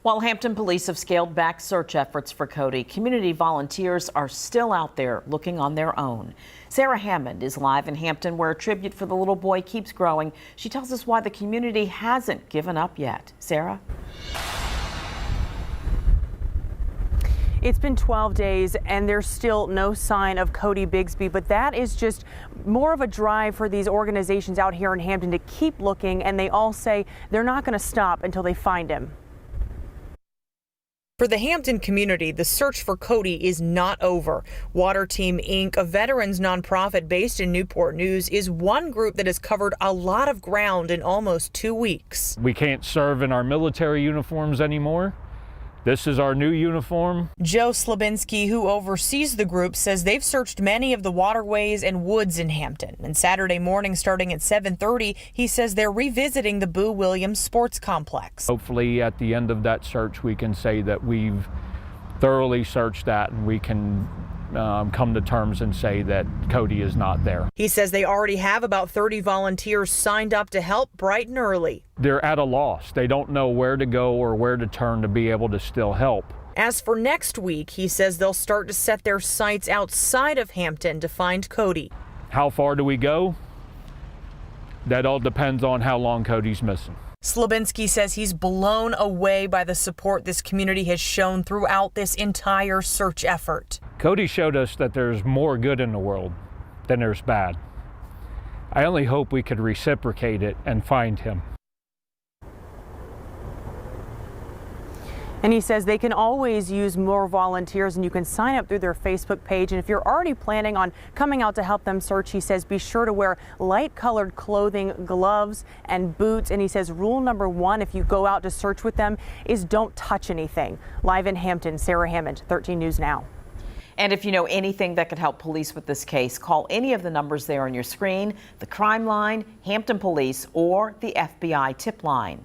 While Hampton police have scaled back search efforts for Codi, community volunteers are still out there looking on their own. Sarah Hammond is live in Hampton, where a tribute for the little boy keeps growing. She tells us why the community hasn't given up yet. Sarah? It's been 12 days and there's still no sign of Codi Bigsby, but that is just more of a drive for these organizations out here in Hampton to keep looking, and they all say they're not going to stop until they find him. For the Hampton community, the search for Codi is not over. Water Team Inc., a veterans nonprofit based in Newport News, is one group that has covered a lot of ground in almost 2 weeks. We can't serve in our military uniforms anymore. This is our new uniform. Joe Slabinski, who oversees the group, says they've searched many of the waterways and woods in Hampton. And Saturday morning, starting at 7:30, he says they're revisiting the Boo Williams Sports Complex. Hopefully at the end of that search, we can say that we've thoroughly searched that and we can come to terms and say that Codi is not there. He says they already have about 30 volunteers signed up to help bright and early. They're at a loss. They don't know where to go or where to turn to be able to still help. As for next week, he says they'll start to set their sights outside of Hampton to find Codi. How far do we go? That all depends on how long Codi's missing. Slabinski says he's blown away by the support this community has shown throughout this entire search effort. Codi showed us that there's more good in the world than there's bad. I only hope we could reciprocate it and find him. And he says they can always use more volunteers, and you can sign up through their Facebook page. And if you're already planning on coming out to help them search, he says be sure to wear light colored clothing, gloves and boots. And he says rule number one, if you go out to search with them, is don't touch anything. Live in Hampton, Sarah Hammond, 13 News Now. And if you know anything that could help police with this case, call any of the numbers there on your screen: the crime line, Hampton Police, or the FBI tip line.